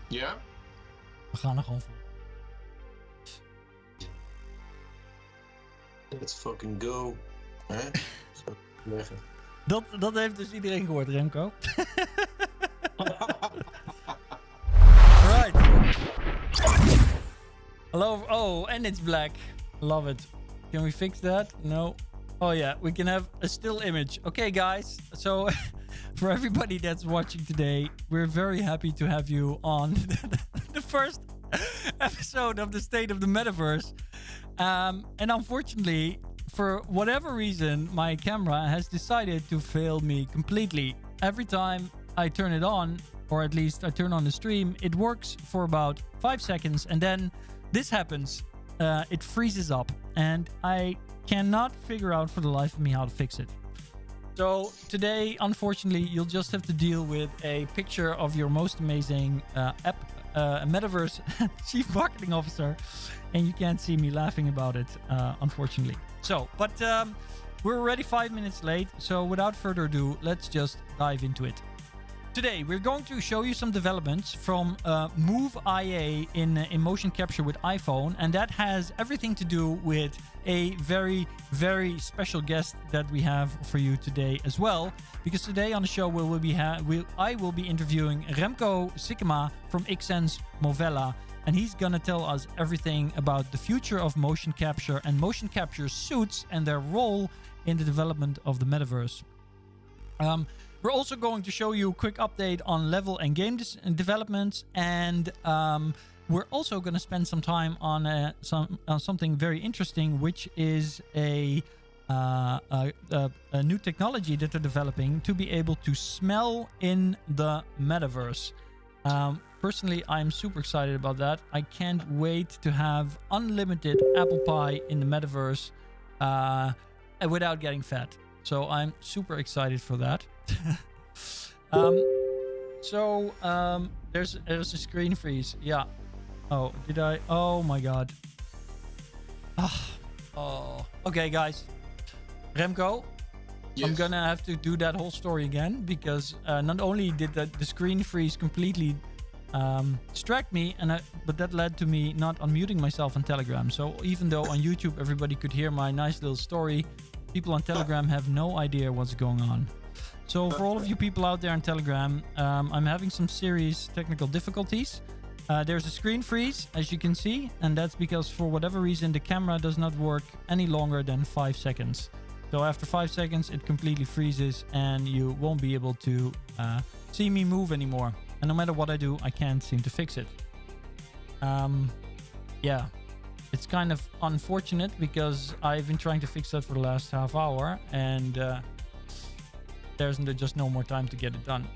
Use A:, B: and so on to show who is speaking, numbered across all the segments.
A: Ja?
B: We gaan er gewoon voor.
A: Let's fucking go. Hè? Zo leggen.
B: Dat heeft dus iedereen gehoord, Remco. Right. Hello. Oh, and it's black. Love it. Can we fix that? No. Oh yeah, we can have a still image. Okay, guys. So for everybody that's watching today, we're very happy to have you on the first episode of the State of the Metaverse. And unfortunately, for whatever reason, my camera has decided to fail me completely. Every time I turn it on, or at least I turn on the stream, it works for about 5 seconds, and then this happens. It freezes up, and I cannot figure out for the life of me how to fix it. So today, unfortunately, you'll just have to deal with a picture of your most amazing app, Metaverse Chief Marketing Officer, and you can't see me laughing about it, unfortunately. So, but we're already 5 minutes late, so without further ado, let's just dive into it. Today, we're going to show you some developments from Movella in motion capture with iPhone, and that has everything to do with a very, very special guest that we have for you today as well. Because today on the show, I will be interviewing Remco Sikkema from Xsense Movella, and he's gonna tell us everything about the future of motion capture and motion capture suits and their role in the development of the metaverse. We're also going to show you a quick update on level and game developments, and we're also going to spend some time on something very interesting, which is a new technology that they're developing to be able to smell in the metaverse. Personally, I'm super excited about that. I can't wait to have unlimited apple pie in the metaverse without getting fat. So I'm super excited for that. There's a screen freeze. Yeah. Oh, did I? Oh my god. Oh. Okay, guys. Remco, yes. I'm gonna have to do that whole story again because not only did the screen freeze completely distract me, but that led to me not unmuting myself on Telegram. So even though on YouTube everybody could hear my nice little story, people on Telegram have no idea what's going on. So for all of you people out there on Telegram, I'm having some serious technical difficulties. There's a screen freeze, as you can see, and that's because for whatever reason, the camera does not work any longer than 5 seconds. So after 5 seconds, it completely freezes and you won't be able to see me move anymore. And no matter what I do, I can't seem to fix it. Yeah. It's kind of unfortunate because I've been trying to fix that for the last half hour, and there's just no more time to get it done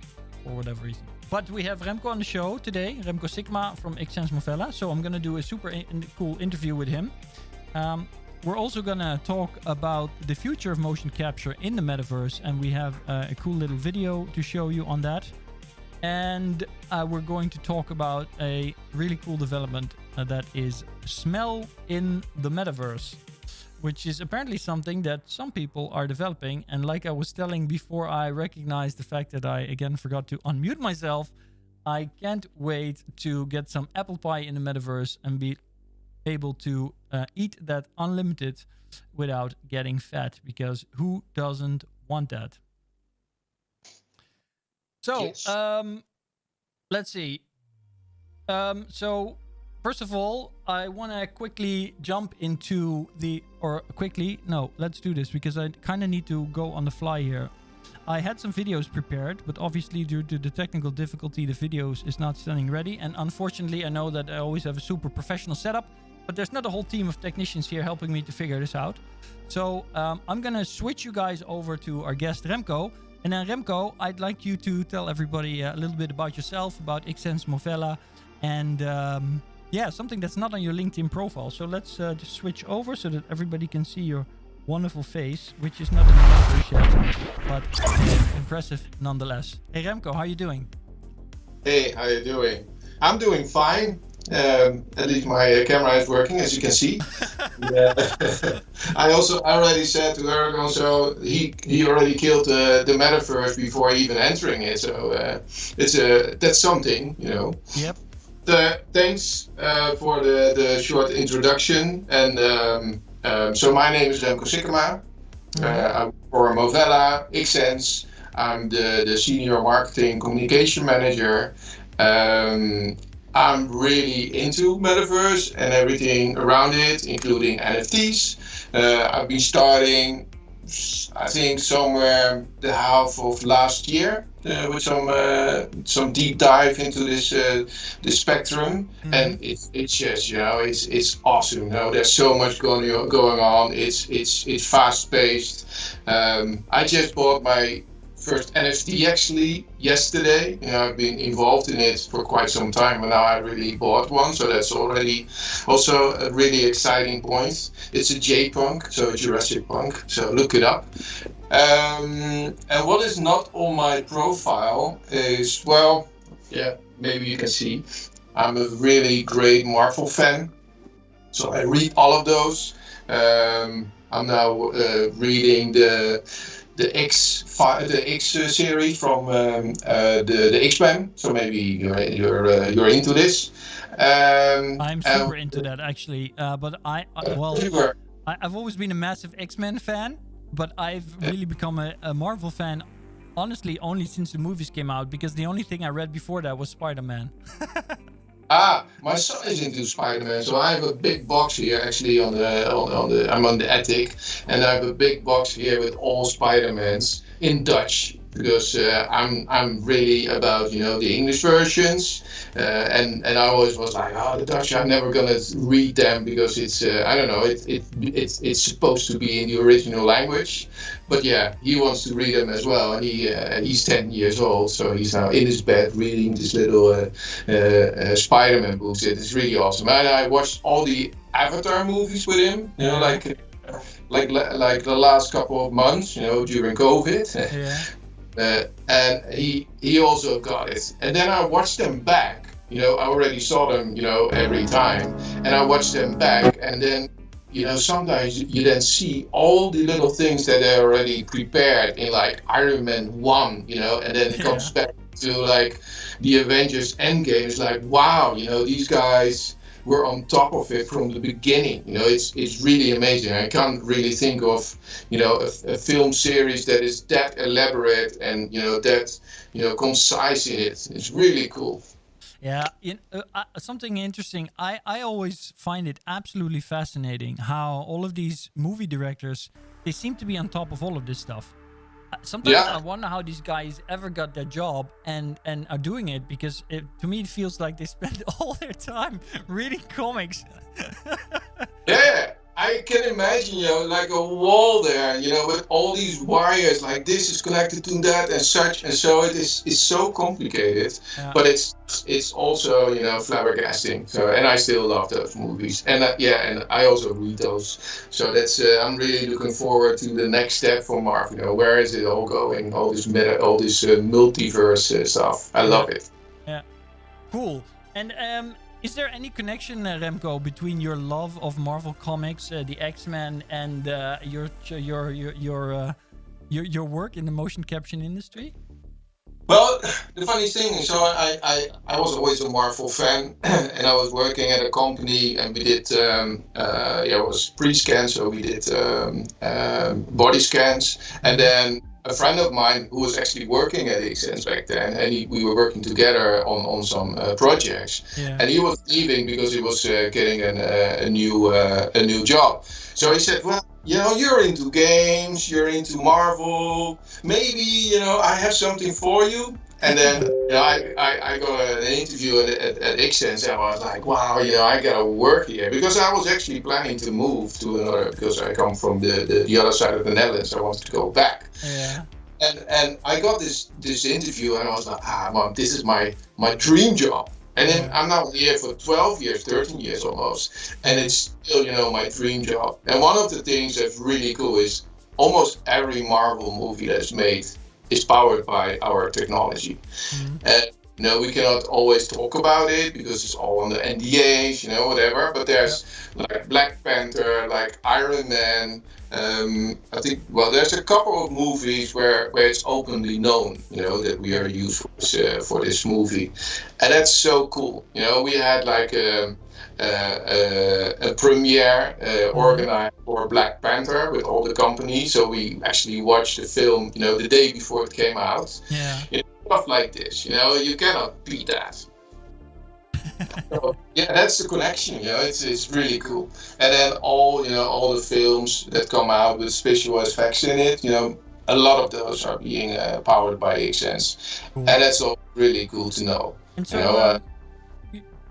B: for whatever reason. But we have Remco on the show today, Remco Sikkema from Xsense Movella. So I'm going to do a super cool interview with him. We're also going to talk about the future of motion capture in the metaverse, and we have a cool little video to show you on that. And we're going to talk about a really cool development that is smell in the metaverse, which is apparently something that some people are developing. And like I was telling before I recognized the fact that I again forgot to unmute myself, I can't wait to get some apple pie in the metaverse and be able to eat that unlimited without getting fat, because who doesn't want that? So, yes. Let's see. So, first of all, I want to quickly jump into let's do this because I kind of need to go on the fly here. I had some videos prepared, but obviously due to the technical difficulty, the videos is not standing ready. And unfortunately, I know that I always have a super professional setup, but there's not a whole team of technicians here helping me to figure this out. So I'm going to switch you guys over to our guest, Remco. And then Remco, I'd like you to tell everybody a little bit about yourself, about Xsense Movella, and something that's not on your LinkedIn profile. So let's just switch over so that everybody can see your wonderful face, which is not in the metaverse yet, but impressive nonetheless. Hey Remco, how are you doing?
A: Hey, how are you doing? I'm doing fine. At least my camera is working, as you can see. I already said to Ergo, so he already killed the metaverse before even entering it. So that's something, you know.
B: Yep.
A: Thanks for the short introduction. And so my name is Remco Sikkema. I'm for Movella, Xsense. I'm the senior marketing communication manager. I'm really into Metaverse and everything around it, including NFTs. I've been starting, I think, somewhere the half of last year with some deep dive into this spectrum, and it's just it's awesome. There's so much going on. It's fast paced. I just bought my first NFT actually yesterday. I've been involved in it for quite some time, and now I really bought one. So that's already also a really exciting point. It's a JPunk, so a Jurassic Punk. So look it up. And what is not on my profile is, maybe you can see, I'm a really great Marvel fan. So I read all of those. I'm now reading the X series from the X-Men. So maybe you're into this.
B: I'm super into that actually. But I've always been a massive X-Men fan, but I've really become a Marvel fan, honestly, only since the movies came out, because the only thing I read before that was Spider-Man.
A: My son is into Spider-Man, so I have a big box here actually I'm on the attic, and I have a big box here with all Spider-Mans in Dutch, because I'm really about the English versions, and I always was like, the Dutch, I'm never gonna read them because it's I don't know, it's supposed to be in the original language, but yeah, he wants to read them as well, and he's 10 years old, so he's now in his bed reading this little Spider-Man books. It's really awesome, and I watched all the Avatar movies with him, like the last couple of months, during COVID. And he also got it, and then I watched them back. I already saw them, every time, and I watched them back, and then sometimes you then see all the little things that they already prepared in like Iron Man 1, and then it comes back to like the Avengers Endgame. It's like, wow, these guys were on top of it from the beginning. It's really amazing. I can't really think of a film series that is that elaborate and that concise in it. It's really cool.
B: Yeah, something interesting. I always find it absolutely fascinating how all of these movie directors, they seem to be on top of all of this stuff. Sometimes I wonder how these guys ever got their job and are doing it, because to me it feels like they spend all their time reading comics.
A: Yeah, I can imagine, like a wall there, with all these wires, like this is connected to that and such, and so it's so complicated, but it's also, flabbergasting. So, and I still love those movies, and and I also read those. So that's I'm really looking forward to the next step for Marvel. Where is it all going? All this multiverse stuff. I love it.
B: Yeah, cool. And is there any connection, Remco, between your love of Marvel comics, the X-Men, and your work in the motion capture industry?
A: Well, the funny thing is, so I was always a Marvel fan, and I was working at a company, and we did it was pre-scan, so we did body scans, and then a friend of mine who was actually working at Xsens back then, and we were working together on some projects, and he was leaving because he was getting a new job. So he said, well, you're into games, you're into Marvel, maybe, I have something for you. And then I got an interview at Xsense, and I was like, wow, I gotta work here, because I was actually planning to move to another, because I come from the other side of the Netherlands. I wanted to go back. Yeah. And I got this interview, and I was like, man, this is my dream job. And then I'm now here for 12 years, 13 years almost, and it's still, my dream job. And one of the things that's really cool is almost every Marvel movie that's made is powered by our technology. And we cannot always talk about it because it's all on the NDAs, whatever. But there's like Black Panther, like Iron Man. I think, well, there's a couple of movies where it's openly known, that we are used for this movie, and that's so cool. We had like a premiere organized for Black Panther with all the companies, so we actually watched the film, the day before it came out.
B: Yeah.
A: Stuff like this, you cannot beat that. So, yeah, that's the connection. It's really cool. And then all the films that come out with special effects in it, a lot of those are being powered by Xsense,
B: Cool.
A: and that's all really cool to know.
B: And so,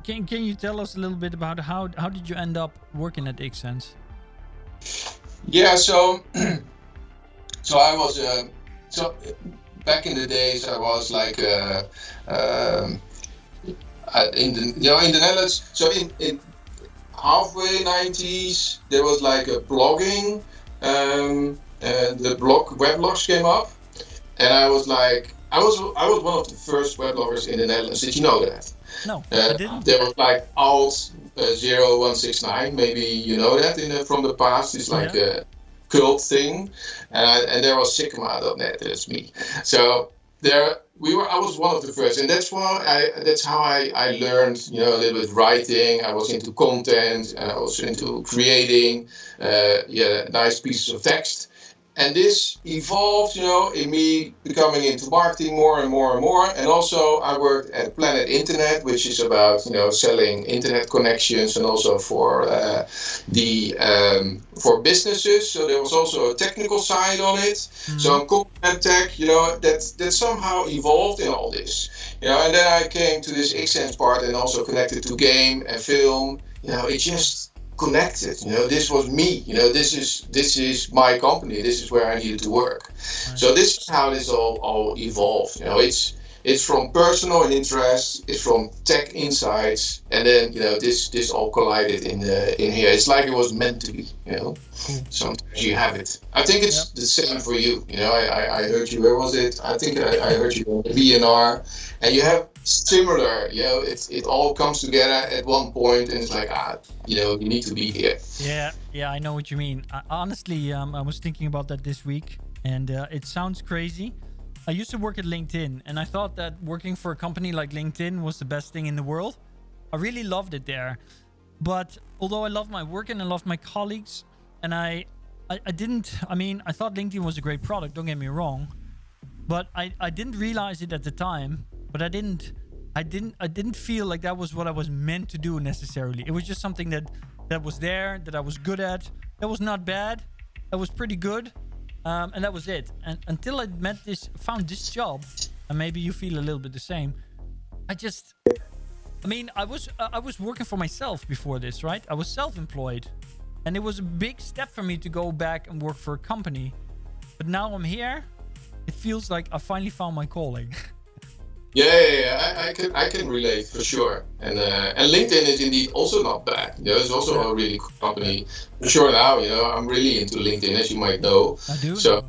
B: can you tell us a little bit about how did you end up working at Xsense?
A: Yeah, so I was back in the days I was like in the Netherlands. So in halfway 90s there was like a blogging, and the weblogs came up, and I was like I was one of the first webloggers in the Netherlands. Did you know that?
B: No, I didn't.
A: There was like alt 0169, maybe you know that from the past. It's like a cult thing, and there was Sikkema.net. That's me. So I was one of the first, and that's how I learned, a little bit writing. I was into content, and I was into creating, nice pieces of text. And this evolved, in me becoming into marketing more and more and more. And also I worked at Planet Internet, which is about, selling internet connections, and also for for businesses. So there was also a technical side on it. Mm-hmm. So in content tech, that somehow evolved in all this. And then I came to this Xsense part, and also connected to game and film. It just connected. This was me. This is my company. This is where I needed to work. Right. So this is how this all evolved. It's from personal interest. It's from tech insights, and then this all collided in here. It's like it was meant to be. Sometimes you have it. I think it's the same for you. I heard you. Where was it? I think I heard you on VNR, and you have similar. It all comes together at one point, and it's like you need to be here.
B: Yeah, I know what you mean. Honestly, I was thinking about that this week, and it sounds crazy. I used to work at LinkedIn, and I thought that working for a company like LinkedIn was the best thing in the world. I really loved it there. But although I loved my work and I loved my colleagues, and I thought LinkedIn was a great product, don't get me wrong. But I didn't realize it at the time, but I didn't feel like that was what I was meant to do necessarily. It was just something that was there, that I was good at. That was not bad. That was pretty good. And that was it. And until I found this job, and maybe you feel a little bit the same. I was working for myself before this, right? I was self-employed, and it was a big step for me to go back and work for a company. But now I'm here. It feels like I finally found my calling.
A: Yeah. I can relate for sure. And LinkedIn is indeed also not bad. It's also a really cool company. For sure now, I'm really into LinkedIn, as you might know.
B: I do.
A: So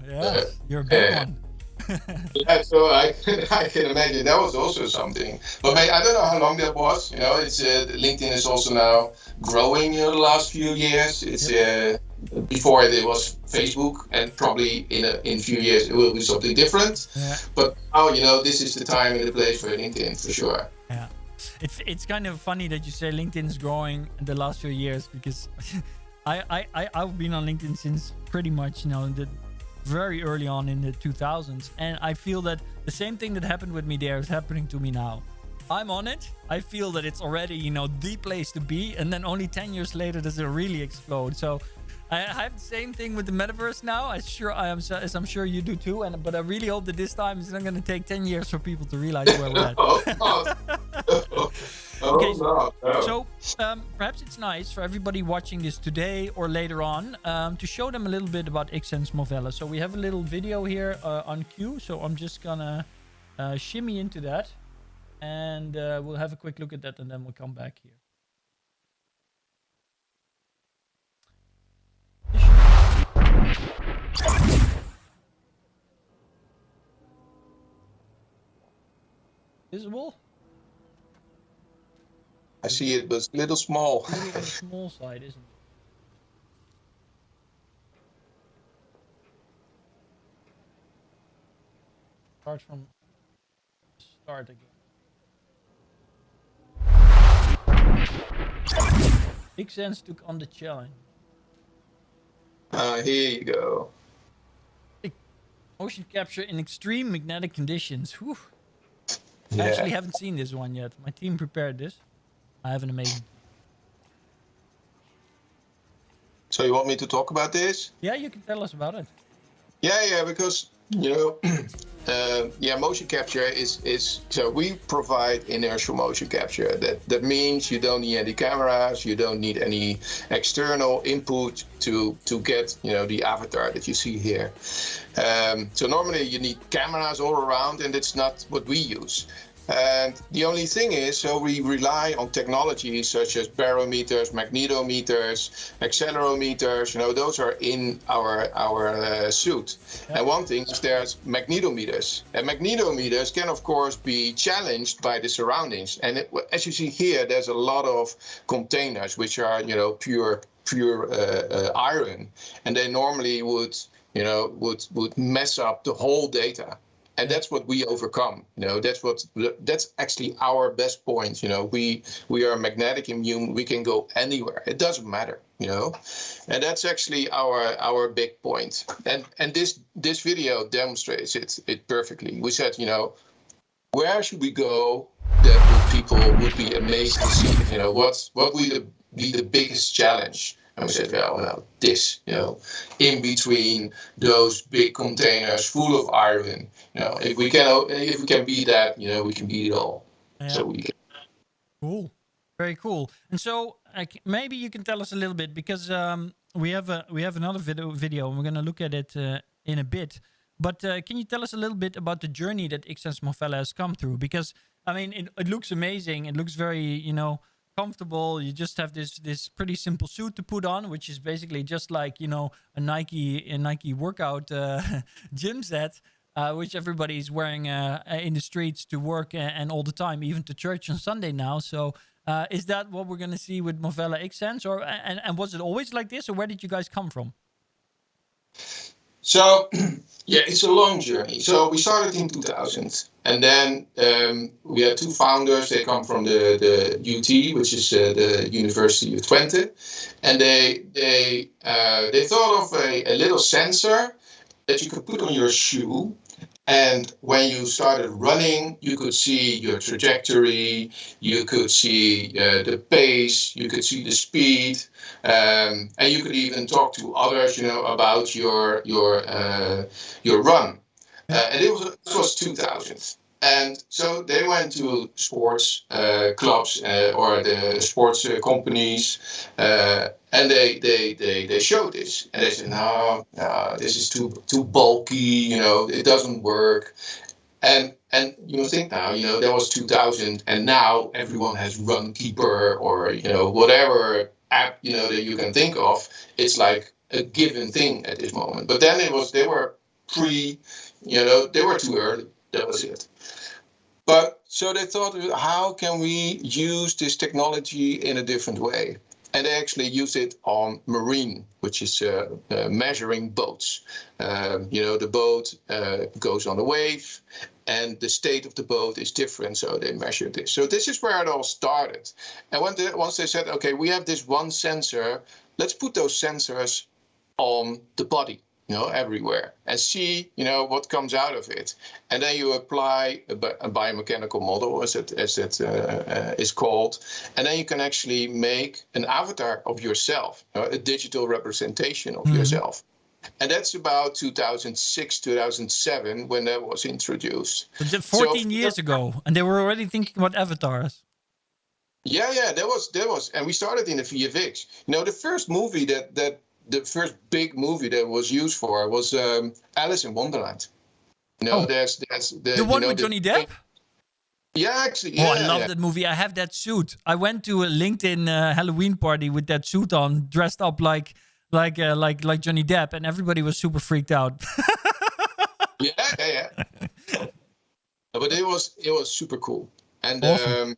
B: you're a big one.
A: Yeah, so I can imagine that was also something. But I don't know how long that was. It's LinkedIn is also now growing the last few years. It's before it was Facebook, and probably in a few years it will be something different. Yeah. But now this is the time and the place for LinkedIn for sure.
B: Yeah, it's kind of funny that you say LinkedIn is growing in the last few years, because I've been on LinkedIn since pretty much the very early on in the 2000s, and I feel that the same thing that happened with me there is happening to me now. I'm on it. I feel that it's already the place to be, and then only 10 years later does it really explode. So I have the same thing with the Metaverse now, as I'm sure you do too. But I really hope that this time it's not going to take 10 years for people to realize where we're at. Okay, so perhaps it's nice for everybody watching this today or later on to show them a little bit about Xsense Movella. So we have a little video here on cue. So I'm just gonna shimmy into that, and we'll have a quick look at that, and then we'll come back here. Visible?
A: see it, but it's a little small.
B: A little on the small side, isn't it? Start from start again. Xsens took on the challenge.
A: Here you go.
B: Motion capture in extreme magnetic conditions. Whew.
A: Yeah.
B: I actually haven't seen this one yet. My team prepared this. I have an amazing.
A: So you want me to talk about this?
B: Yeah, you can tell us about it.
A: Yeah, because motion capture is so we provide inertial motion capture. That means you don't need any cameras, you don't need any external input to get the avatar that you see here. So normally you need cameras all around, and it's not what we use. And the only thing is, so we rely on technologies such as barometers, magnetometers, accelerometers. Those are in our suit. Yeah. And one thing is there's magnetometers. And magnetometers can, of course, be challenged by the surroundings. And as you see here, there's a lot of containers which are, pure iron, and they normally would mess up the whole data. And that's what we overcome. That's actually our best point. We are magnetic immune. We can go anywhere. It doesn't matter. And that's actually our big point. And this video demonstrates it perfectly. We said, where should we go that people would be amazed to see? What would be the biggest challenge? And we said, this, in between those big containers full of iron, if we can beat that, we can beat it all. Yeah. So we can.
B: Cool, very cool. And so maybe you can tell us a little bit, because we have another video, and we're gonna look at it in a bit. But can you tell us a little bit about the journey that Xsens Movella has come through? Because I mean, it looks amazing. It looks very, comfortable. You just have this pretty simple suit to put on, which is basically just like a Nike workout gym set, which everybody's wearing in the streets to work and all the time, even to church on Sunday now. So is that what we're gonna see with Movella Xsense, or and was it always like this, or where did you guys come from?
A: So, it's a long journey. So we started in 2000, and then we had two founders. They come from the UT, which is the University of Twente, and they thought of a little sensor that you could put on your shoe. And when you started running, you could see your trajectory, you could see the pace, you could see the speed, and you could even talk to others, about your run. And it was 2000. And so they went to sports clubs or the sports companies, and they showed this, and they said, no, this is too bulky, it doesn't work. And you think now, that was 2000, and now everyone has Runkeeper or whatever app that you can think of. It's like a given thing at this moment. But then they were they were too early. That was it. But so they thought, how can we use this technology in a different way? And they actually use it on marine, which is measuring boats. The boat goes on a wave, and the state of the boat is different, so they measure this. So this is where it all started. And once they said, okay, we have this one sensor, let's put those sensors on the body, everywhere, and see, what comes out of it. And then you apply a biomechanical model, as it is called, and then you can actually make an avatar of yourself, a digital representation of yourself. And that's about 2006, 2007 when that was introduced.
B: 14 years ago, and they were already thinking about avatars.
A: Yeah, that was, and we started in the VFX. The first movie the first big movie that was used for was Alice in Wonderland. There's
B: the one with Johnny Depp.
A: Yeah, actually.
B: Yeah, I love that movie. I have that suit. I went to a LinkedIn Halloween party with that suit on, dressed up like Johnny Depp, and everybody was super freaked out.
A: Yeah. But it was super cool, and
B: awesome.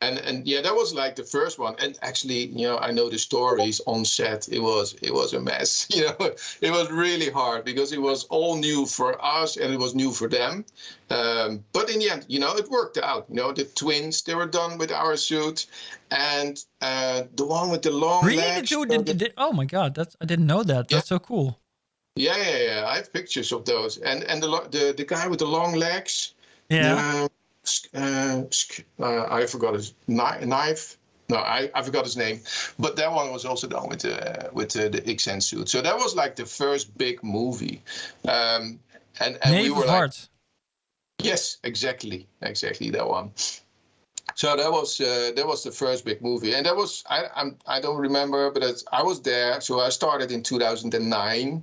A: And yeah, that was like the first one. And actually, I know the stories on set. It was a mess. It was really hard because it was all new for us and it was new for them. But in the end, it worked out. The twins, they were done with our suit, and the one with the long
B: Really?
A: legs.
B: Oh my God, I didn't know that.
A: Yeah.
B: That's so cool.
A: Yeah. I have pictures of those. And the guy with the long legs.
B: Yeah.
A: I forgot his knife. No, I forgot his name. But that one was also done with the Xsense suit. So that was like the first big movie. And we were like,
B: Heart.
A: yes, exactly that one. So that was the first big movie, and that was I don't remember, but I was there. So I started in 2009.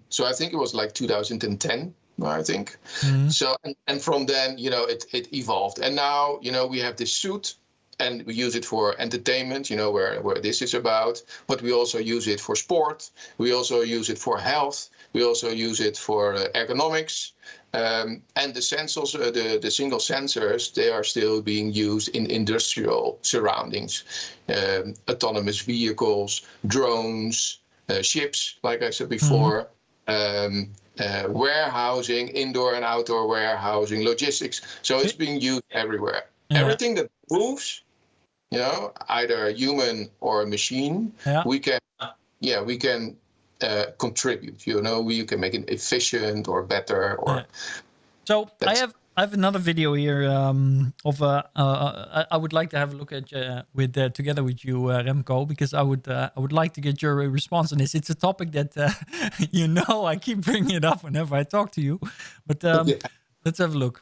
A: So I think it was like 2010. I think. Mm-hmm. So and from then, it evolved, and now we have this suit, and we use it for entertainment, where this is about. But we also use it for sport. We also use it for health. We also use it for ergonomics. And the sensors, the single sensors, they are still being used in industrial surroundings, autonomous vehicles, drones, ships, like I said before. Mm-hmm. Warehousing, indoor and outdoor warehousing, logistics. So it's being used everywhere. Yeah. Everything that moves, either a human or a machine, we can contribute. We can make it efficient or better. Or
B: so I have another video here of I would like to have a look at together with you, Remco, because I would like to get your response on this. It's a topic that I keep bringing it up whenever I talk to you, but let's have a look.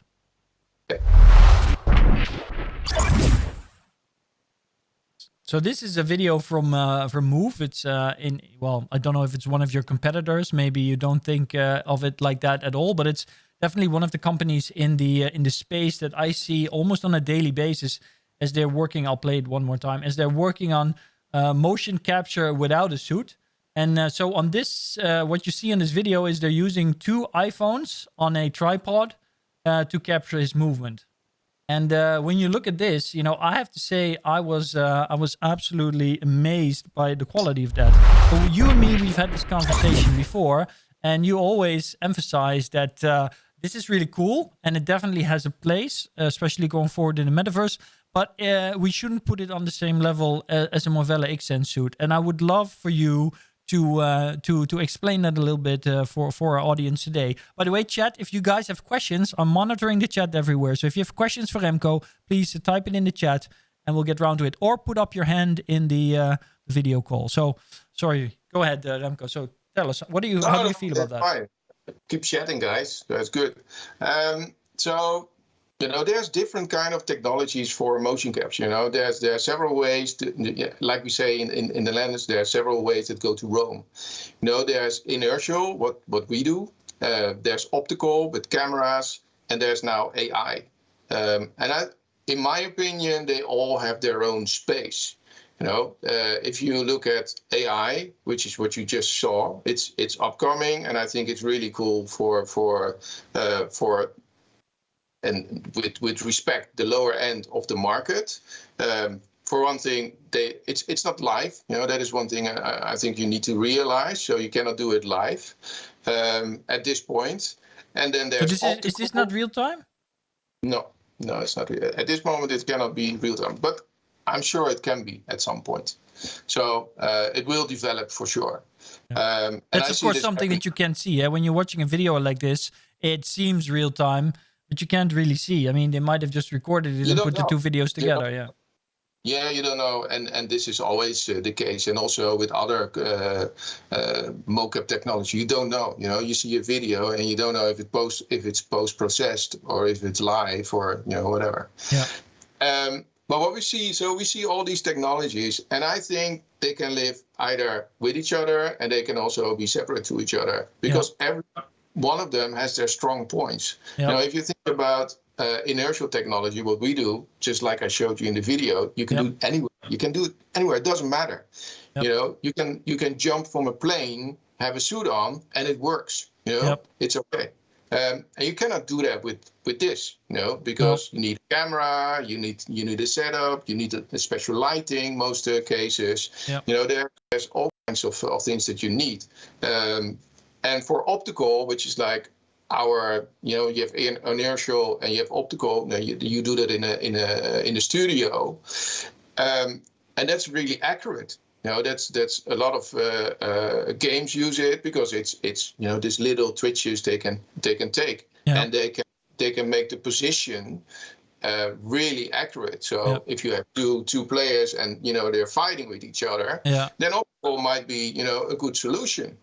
B: So this is a video from Move. It's I don't know if it's one of your competitors. Maybe you don't think of it like that at all, but it's definitely one of the companies in the space that I see almost on a daily basis as they're working. I'll play it one more time. As they're working on motion capture without a suit. And so on this, what you see in this video is they're using 2 iPhones on a tripod to capture his movement. And when you look at this, I have to say I was absolutely amazed by the quality of that. So you and me, we've had this conversation before, and you always emphasize that this is really cool, and it definitely has a place, especially going forward in the metaverse. But we shouldn't put it on the same level as a Movella Xsense suit. And I would love for you to explain that a little bit for our audience today. By the way, chat, if you guys have questions, I'm monitoring the chat everywhere. So if you have questions for Remco, please type it in the chat and we'll get around to it. Or put up your hand in the video call. So, sorry, go ahead, Remco. So tell us, how do you feel about that?
A: Fine. Keep chatting, guys. That's good. There's different kind of technologies for motion capture. There are several ways to, like we say in the Netherlands, there are several ways that go to Rome. There's inertial, what we do. There's optical with cameras, and there's now AI. In my opinion, they all have their own space. If you look at AI, which is what you just saw, it's upcoming, and I think it's really cool for and with respect the lower end of the market. For one thing, it's not live. That is one thing I think you need to realize. So you cannot do it live at this point. And then there's
B: is this not real time?
A: No, it's not real. At this moment, it cannot be real time, but I'm sure it can be at some point. So it will develop for sure.
B: Yeah. That's of course something that you can see. When you're watching a video like this, it seems real time, but you can't really see. I mean, they might have just recorded it and put the 2 videos together. Yeah.
A: Yeah, you don't know, and this is always the case, and also with other mocap technology, you don't know. You see a video and you don't know if it's post processed or if it's live or whatever. Yeah. But what we see all these technologies, and I think they can live either with each other and they can also be separate to each other, because every one of them has their strong points. Yeah. If you think about inertial technology, what we do, just like I showed you in the video, you can do it anywhere. You can do it anywhere. It doesn't matter. Yep. You can jump from a plane, have a suit on, and it works. It's okay. And you cannot do that with this, because you need a camera, you need a setup, you need a special lighting. Most cases, there's all kinds of things that you need. And for optical, which is like our, you have inertial and you have optical. You do that in a studio, and that's really accurate. That's a lot of games use it because it's these little twitches they can take, and they can make the position really accurate. So if you have two players and they're fighting with each other, then optical might be a good solution.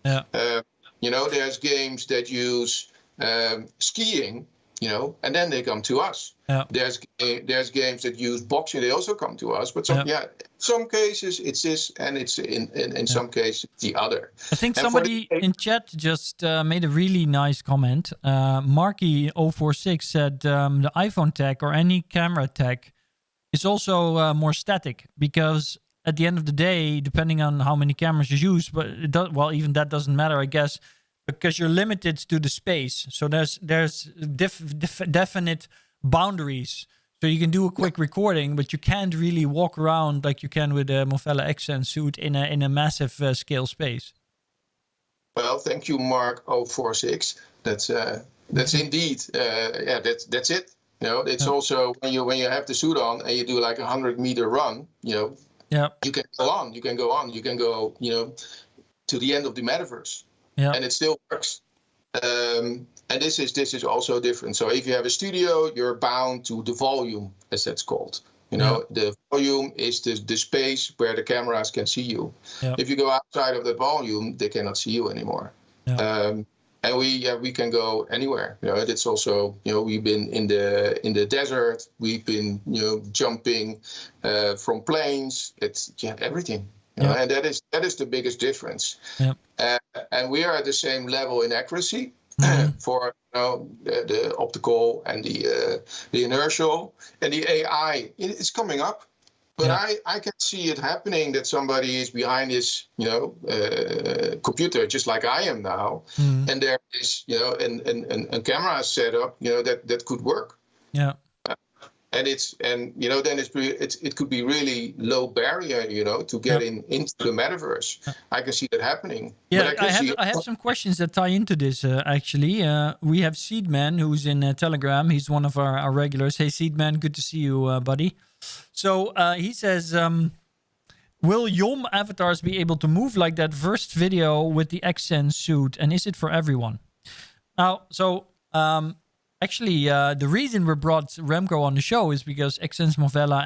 A: There's games that use skiing, and then they come to us. There's games that use boxing, they also come to us. But some cases it's this, and it's in some cases the other.
B: I think somebody in chat just made a really nice comment. Marky046 said the iPhone tech or any camera tech is also more static, because at the end of the day, depending on how many cameras you use, but even that doesn't matter, I guess, because you're limited to the space. So there's definite boundaries. So you can do a quick recording, but you can't really walk around like you can with a Movella Xsense suit in a massive scale space.
A: Well, thank you, Mark046. That's indeed that's it. It's also when you have the suit on and you do like 100-meter run, you can go on. You can go to the end of the metaverse. And it still works. And this is also different. So if you have a studio, you're bound to the volume, as that's called. The volume is the space where the cameras can see you. If you go outside of the volume, they cannot see you anymore. And we can go anywhere. It's also we've been in the desert. We've been jumping from planes. It's everything. And that is the biggest difference. And we are at the same level in accuracy for the optical and the inertial, and the AI. It's coming up, but I can see it happening that somebody is behind this computer just like I am now, and there is a camera set up that could work. And it could be really low barrier, to get into the metaverse. I can see that happening.
B: Yeah, I have some questions that tie into this. Actually, we have Seedman, who's in Telegram. He's one of our regulars. Hey, Seedman, good to see you, buddy. So he says, will Yom avatars be able to move like that first video with the Xsense suit, and is it for everyone? Now, actually, the reason we brought Remco on the show is because Xsense, Movella,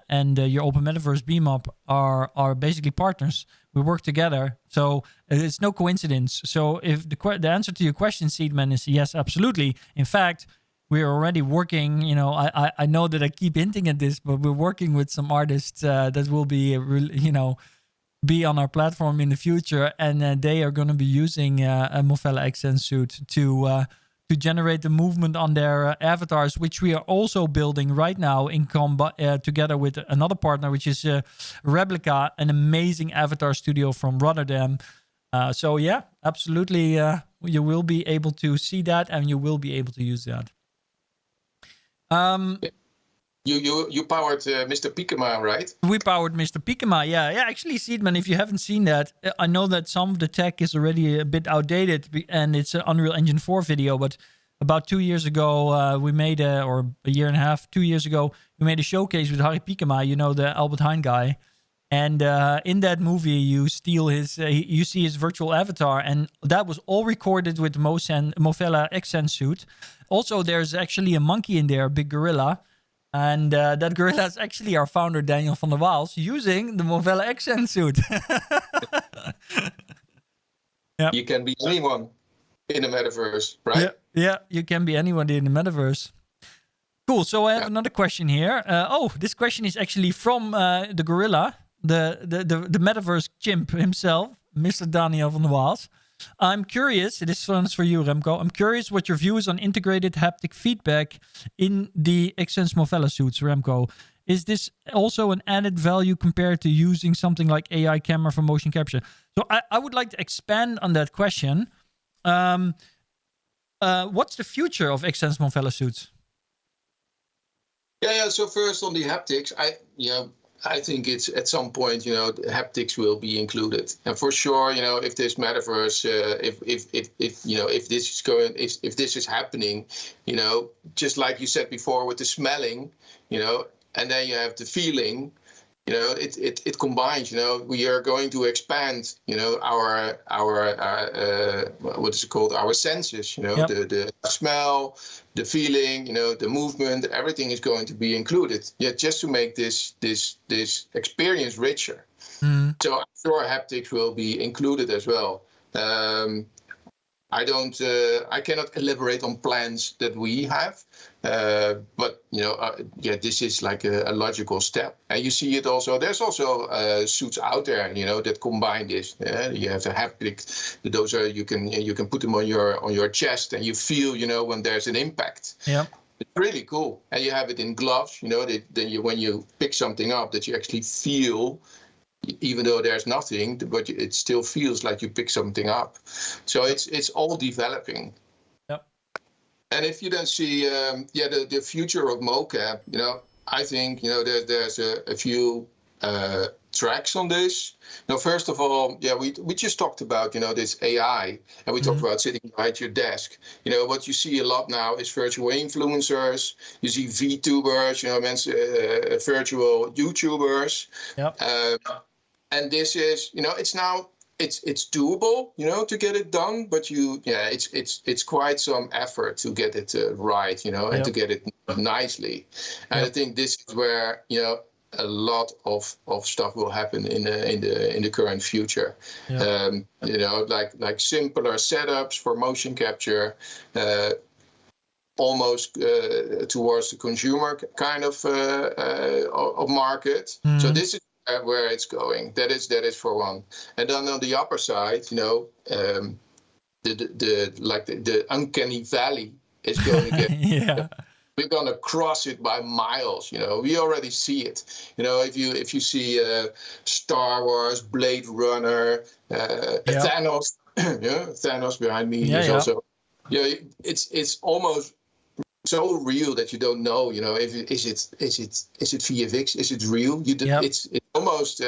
B: and your Open Metaverse Beam Up are basically partners. We work together, so it's no coincidence. So if the answer to your question, Seedman, is yes, absolutely. In fact, we're already working. I know that I keep hinting at this, but we're working with some artists that will be be on our platform in the future, and they are going to be using a Movella Xsense suit to generate the movement on their avatars, which we are also building right now in together with another partner, which is Replica, an amazing avatar studio from Rotterdam. So yeah, absolutely, you will be able to see that, and you will be able to use that.
A: You powered Mr. Sikkema, right?
B: We powered Mr. Sikkema, yeah. Actually, Seedman, if you haven't seen that, I know that some of the tech is already a bit outdated, and it's an Unreal Engine 4 video. But about 2 years ago, we made or a year and a half, 2 years ago, we made a showcase with Harry Sikkema, the Albert Heijn guy. And in that movie, you see his virtual avatar, and that was all recorded with the Movella Xsense suit. Also, there's actually a monkey in there, a big gorilla. And that gorilla is actually our founder, Daniel van der Waals, using the Movella Xsense suit.
A: You can be anyone in the metaverse, right?
B: Yeah, you can be anyone in the metaverse. Cool. So I have another question here. This question is actually from the gorilla, the metaverse chimp himself, Mr. Daniel van der Waals. I'm curious, this one's for you, Remco. I'm curious what your view is on integrated haptic feedback in the Xsense Movella suits, Remco. Is this also an added value compared to using something like AI camera for motion capture? So I would like to expand on that question. what's the future of Xsense Movella suits?
A: Yeah. So first on the haptics, I think it's at some point, the haptics will be included, and for sure, if this metaverse, if this is going, if this is happening, just like you said before with the smelling, and then you have the feeling, it combines. We are going to expand, our what is it called? Our senses.
B: Yep.
A: The smell, the feeling, the movement, everything is going to be included. Yeah, just to make this experience richer.
B: Mm.
A: So I'm sure haptics will be included as well. I cannot elaborate on plans that we have, but this is like a logical step. And you see it also. There's also suits out there, that combine this. You have a haptic. Those are you can put them on your chest, and you feel, when there's an impact.
B: Yeah.
A: It's really cool. And you have it in gloves. When you pick something up, that you actually feel. Even though there's nothing, but it still feels like you pick something up. So it's all developing.
B: Yep.
A: And if you then see, the future of mocap, I think, there's a few tracks on this. Now, first of all, we just talked about, this AI, and we talked about sitting behind your desk. What you see a lot now is virtual influencers. You see VTubers, virtual YouTubers.
B: Yep.
A: And this is, it's doable, to get it done, but it's quite some effort to get it right, and to get it nicely. And I think this is where, a lot of stuff will happen in the current future. Like simpler setups for motion capture, almost towards the consumer kind of market. So this is where it's going. That is for one. And then on the upper side, the uncanny valley is going to get. We're going to cross it by miles. We already see it. If you see Star Wars, Blade Runner, Thanos, Thanos behind me is also. It's almost so real that you don't know. If is it VFX? Is it real? It's almost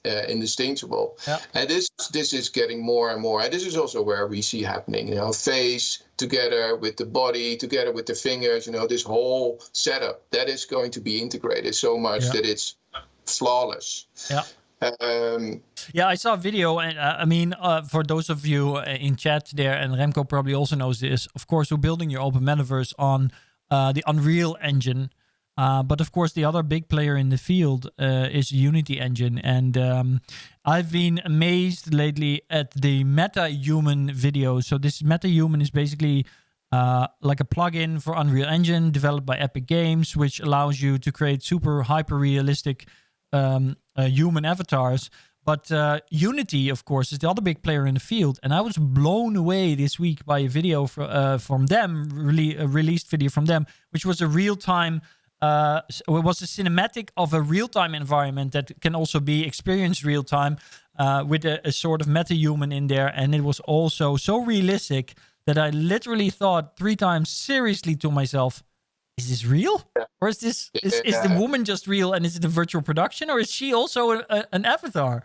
A: indistinguishable. Yep. And this is getting more and more. And this is also where we see happening. Face together with the body, together with the fingers. This whole setup that is going to be integrated so much that it's flawless. Yeah.
B: I saw a video, and for those of you in chat there, and Remco probably also knows this, of course, we're building your open metaverse on the Unreal Engine. But of course, the other big player in the field is Unity Engine. And I've been amazed lately at the MetaHuman videos. So this MetaHuman is basically like a plugin for Unreal Engine developed by Epic Games, which allows you to create super hyper-realistic human avatars. But Unity, of course, is the other big player in the field. And I was blown away this week by a video from them, a released video from them, which was a real-time, it was a cinematic of a real-time environment that can also be experienced real-time with a sort of meta-human in there. And it was also so realistic that I literally thought 3 times seriously to myself, is this real? Or is this is the woman just real, and is it a virtual production, or is she also an avatar?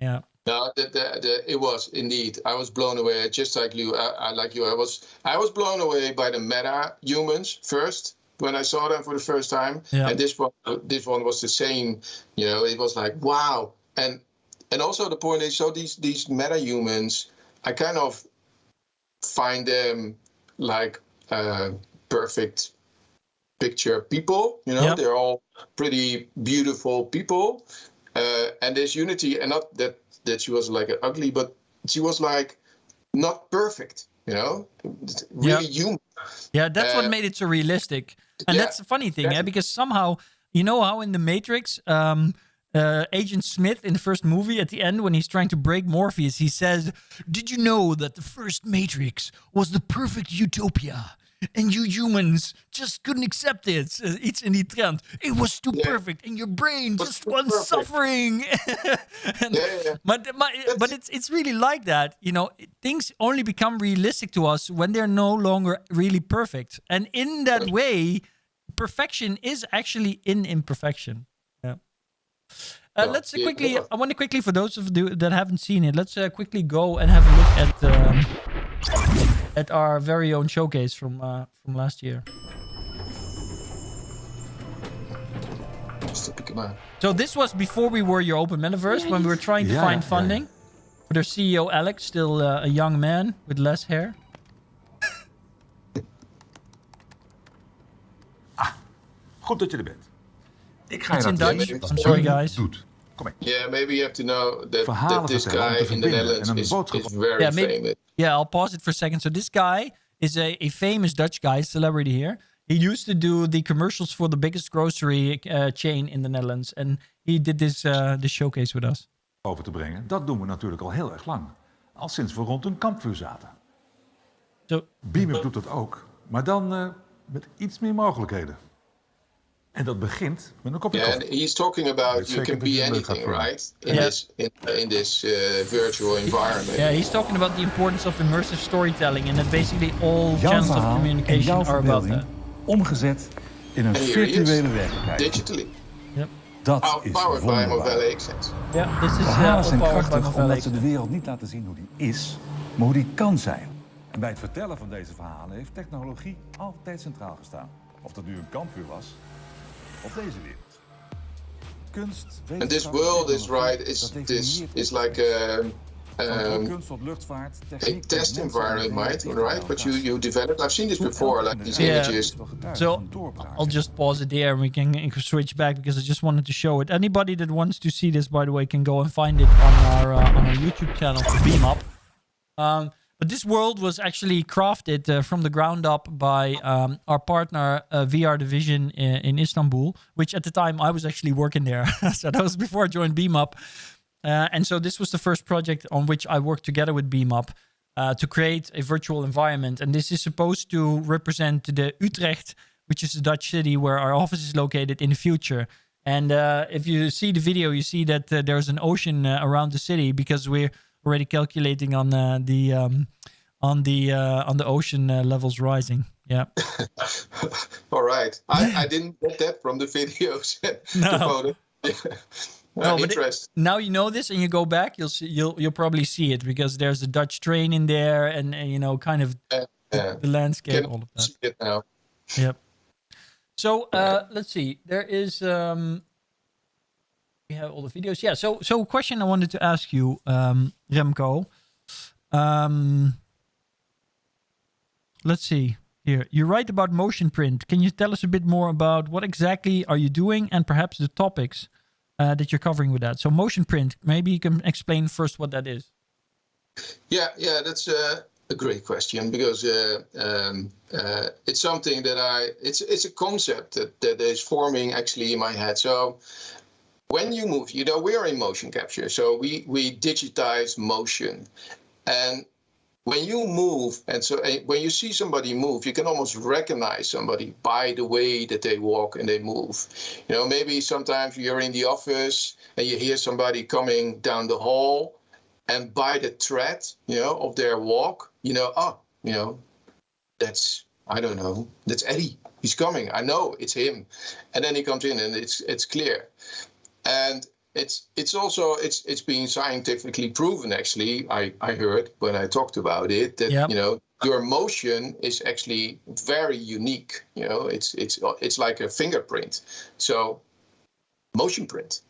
B: Yeah.
A: No, it was indeed. I was blown away, just like you. I was blown away by the meta humans first when I saw them for the first time, and this one was the same. It was like wow, and also the point is, so these meta humans, I kind of find them like perfect picture people. They're all pretty beautiful people, and there's Unity, and not that she was like ugly, but she was like not perfect, really human.
B: Yeah, that's what made it so realistic. And that's the funny thing, because somehow, how in the Matrix, Agent Smith in the first movie at the end, when he's trying to break Morpheus, he says, "Did you know that the first Matrix was the perfect utopia?" and you humans just couldn't accept it. Iets in die trend. It was too perfect, and your brain just wants suffering. And, but it's really like that. You know, things only become realistic to us when they're no longer really perfect. And in that way, perfection is actually in imperfection. Yeah. Let's quickly. I want to quickly, for those of you that haven't seen it, let's quickly go and have a look at our very own showcase from last year. So this was before we were your open metaverse, when we were trying to find funding for their CEO Alex, still a young man with less hair.
C: Goed dat je er bent. Ik ga
B: je in Dutch. I'm sorry, guys.
C: Doet. Kom mee.
A: Yeah, maybe you have to know that this guy in the Netherlands is very famous.
B: Yeah, I'll pause it for a second. So this guy is a famous Dutch guy, celebrity here. He used to do the commercials for the biggest grocery chain in the Netherlands. And he did this showcase with us.
C: Over te brengen, dat doen we natuurlijk al heel erg lang. Al sinds we rond een kampvuur zaten. Beamup doet dat ook, maar dan met iets meer mogelijkheden. En dat begint met een kopje koffie.
A: And he's talking about you can be anything, right? In this virtual environment.
B: Yeah, he's talking about the importance of immersive storytelling and that basically all channels of communication are about that.
C: Omgezet in een virtuele werkelijkheid.
A: Digitally.
B: Yep.
C: Dat is
A: powered by Movella Xsense.
B: Yeah, this is
C: verhalen zijn
B: powered by
C: krachtig
B: Movella
C: omdat ze de wereld niet laten zien hoe die is, maar hoe die kan zijn. En bij het vertellen van deze verhalen heeft technologie altijd centraal gestaan. Of dat nu een kampvuur was, op deze wereld. Kunst,
A: and this world is right. It's like a test environment, right? But you developed. I've seen this before, like these images.
B: So I'll just pause it there, and we can switch back because I just wanted to show it. Anybody that wants to see this, by the way, can go and find it on our YouTube channel for Beamup. But this world was actually crafted from the ground up by our partner VR Division in Istanbul, which at the time I was actually working there. So that was before I joined Beamup. And so this was the first project on which I worked together with Beamup to create a virtual environment. And this is supposed to represent the Utrecht, which is the Dutch city where our office is located in the future. And if you see the video, you see that there's an ocean around the city because we're already calculating on the ocean levels rising. Yeah.
A: All right. I didn't get that from the videos.
B: No. No, but now you know this, and you go back, you'll probably see it because there's a Dutch train in there, and you know, kind of the landscape, all of that.
A: See it now.
B: Yep. So let's see. There is we have all the videos. Yeah. So question I wanted to ask you, Remco. Let's see here. You write about motion print. Can you tell us a bit more about what exactly are you doing, and perhaps the topics that you're covering with that? So motion print, maybe you can explain first what that is.
A: Yeah, that's a great question because it's something that it's a concept that is forming actually in my head. So when you move, you know, we are in motion capture, so we digitize motion, and when you move, and so when you see somebody move, you can almost recognize somebody by the way that they walk and they move. You know, maybe sometimes you're in the office and you hear somebody coming down the hall, and by the tread, you know, of their walk, you know, that's, I don't know, that's Eddie. He's coming. I know it's him. And then he comes in and it's clear. And it's also being scientifically proven. Actually, I heard when I talked about it that you know, your motion is actually very unique. You know, it's like a fingerprint. So motion print.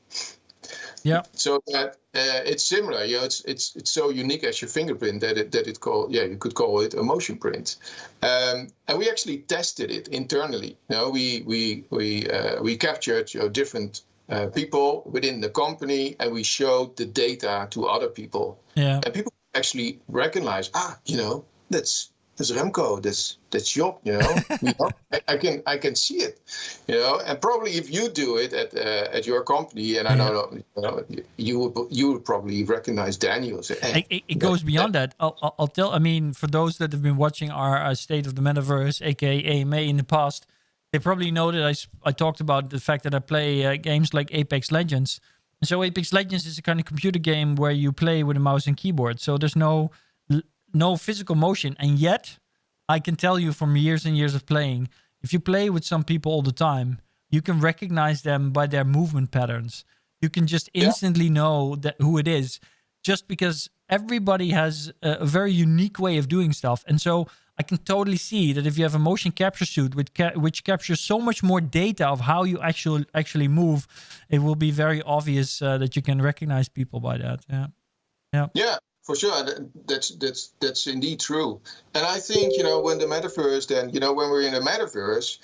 B: Yeah.
A: So that it's similar. You know, it's so unique as your fingerprint you could call it a motion print. And we actually tested it internally. You know, we captured, you know, different people within the company, and we showed the data to other people.
B: Yeah.
A: And people actually recognize, you know, that's that's Remco. That's Job. I can see it. And probably if you do it at your company, and I know you would probably recognize Daniel. Say, hey,
B: it goes beyond that. I'll tell. I mean, for those that have been watching our State of the Metaverse, aka AMA, in the past, they probably know that I talked about the fact that I play games like Apex Legends. And so Apex Legends is a kind of computer game where you play with a mouse and keyboard. So there's no physical motion. And yet, I can tell you from years and years of playing, if you play with some people all the time, you can recognize them by their movement patterns. You can just instantly know who it is, just because everybody has a very unique way of doing stuff. And so I can totally see that if you have a motion capture suit which captures so much more data of how you actually move, it will be very obvious that you can recognize people by that.
A: Yeah, for sure. That's indeed true. And I think, when the metaverse, then, when we're in the metaverse,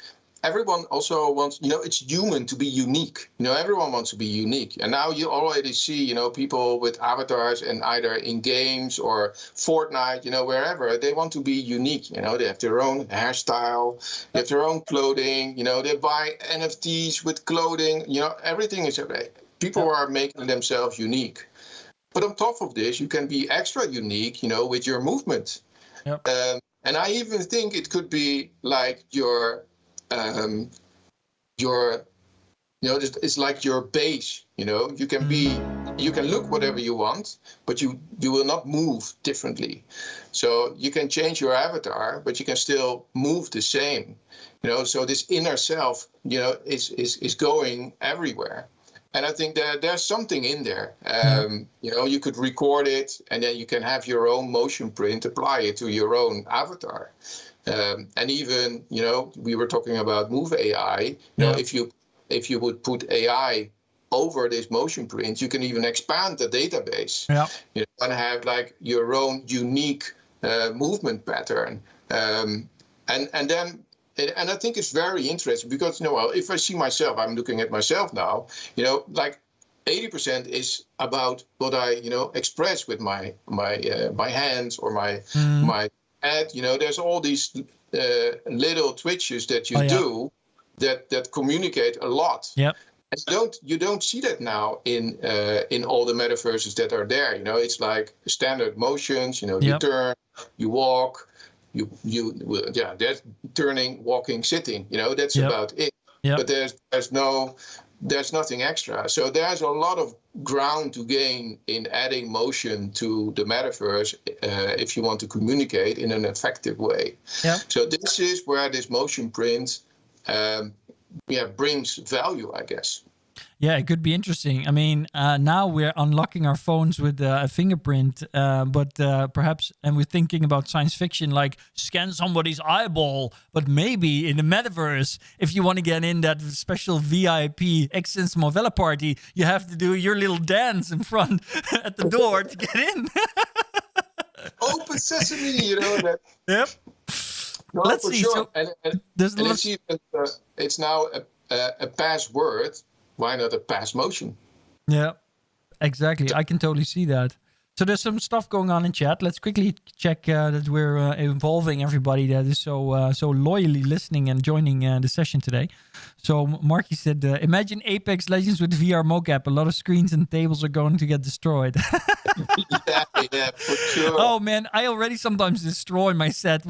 A: everyone also wants, it's human to be unique. Everyone wants to be unique. And now you already see, people with avatars, and either in games or Fortnite, wherever, they want to be unique. They have their own hairstyle, they have their own clothing, they buy NFTs with clothing, everything is okay. People are making themselves unique. But on top of this, you can be extra unique, with your movement.
B: Yep.
A: And I even think it could be like it's like your base. You can look whatever you want, but you will not move differently. So you can change your avatar, but you can still move the same. So this inner self, is going everywhere. And I think that there's something in there. You could record it, and then you can have your own motion print, apply it to your own avatar. And even, we were talking about Move AI. If you would put AI over this motion print, you can even expand the database. And have like your own unique movement pattern. And then. And I think it's very interesting because, if I see myself, I'm looking at myself now, like 80% is about what I, express with my hands or my head. There's all these little twitches that you do that communicate a lot.
B: Yep.
A: And you don't see that now in all the metaverses that are there. It's like standard motions. You turn, you walk. That's turning, walking, sitting. That's about it. Yep. But there's nothing extra. So there's a lot of ground to gain in adding motion to the metaverse if you want to communicate in an effective way.
B: Yep.
A: So this is where this motion print brings value, I guess.
B: Yeah, it could be interesting. I mean, now we're unlocking our phones with a fingerprint, but perhaps, and we're thinking about science fiction, like scan somebody's eyeball. But maybe in the metaverse, if you want to get in that special VIP Xsense Movella party, you have to do your little dance in front at the door to get in.
A: Open sesame, that.
B: Yep.
A: No,
B: Let's see.
A: Sure.
B: So
A: it's now a password. Why not a pass motion?
B: Yeah, exactly. I can totally see that. So there's some stuff going on in chat. Let's quickly check that we're involving everybody that is so loyally listening and joining the session today. So Marky said, imagine Apex Legends with VR mocap. A lot of screens and tables are going to get destroyed.
A: yeah, for sure.
B: Oh man, I already sometimes destroy my set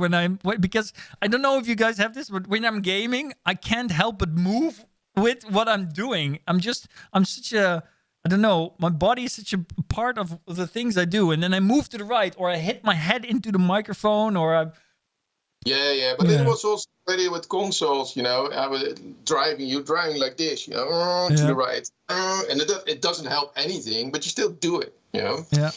B: because I don't know if you guys have this, but when I'm gaming, I can't help but move with what I'm doing. I'm such a, I don't know, my body is such a part of the things I do. And then I move to the right, or I hit my head into the microphone, or I...
A: But it was also already with consoles, I was you're driving like this, to the right. And it doesn't help anything, but you still do it,
B: Yeah.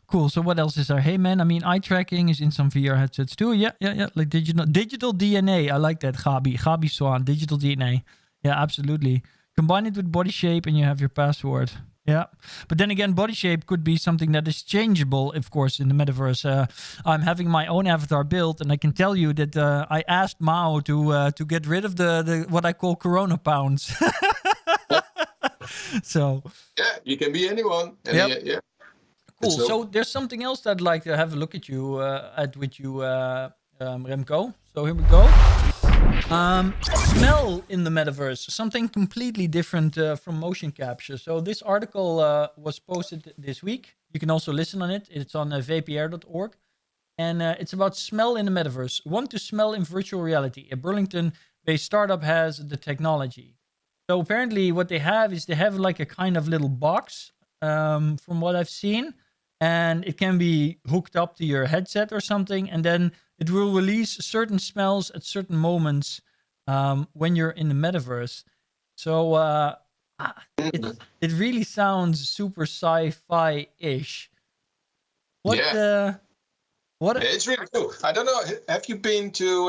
B: Cool. So what else is there? Hey man, I mean, eye tracking is in some VR headsets too. Yeah. Like digital DNA. I like that, Gabi Swan. Digital DNA. Yeah, absolutely. Combine it with body shape and you have your password. Yeah. But then again, body shape could be something that is changeable, of course, in the metaverse. I'm having my own avatar built, and I can tell you that I asked Mao to get rid of the what I call Corona pounds. So.
A: Yeah, you can be anyone.
B: Yep.
A: Yeah.
B: Cool. So there's something else that I'd like to have a look at you with you, Remco. So here we go. Smell in the metaverse, something completely different from motion capture. So this article was posted this week. You can also listen on it. It's on vpr.org. And it's about smell in the metaverse. Want to smell in virtual reality. A Burlington-based startup has the technology. So apparently what they have is they have like a kind of little box from what I've seen. And it can be hooked up to your headset or something. And then it will release certain smells at certain moments when you're in the metaverse. So it really sounds super sci-fi-ish. What?
A: It's really cool. I don't know. Have you been to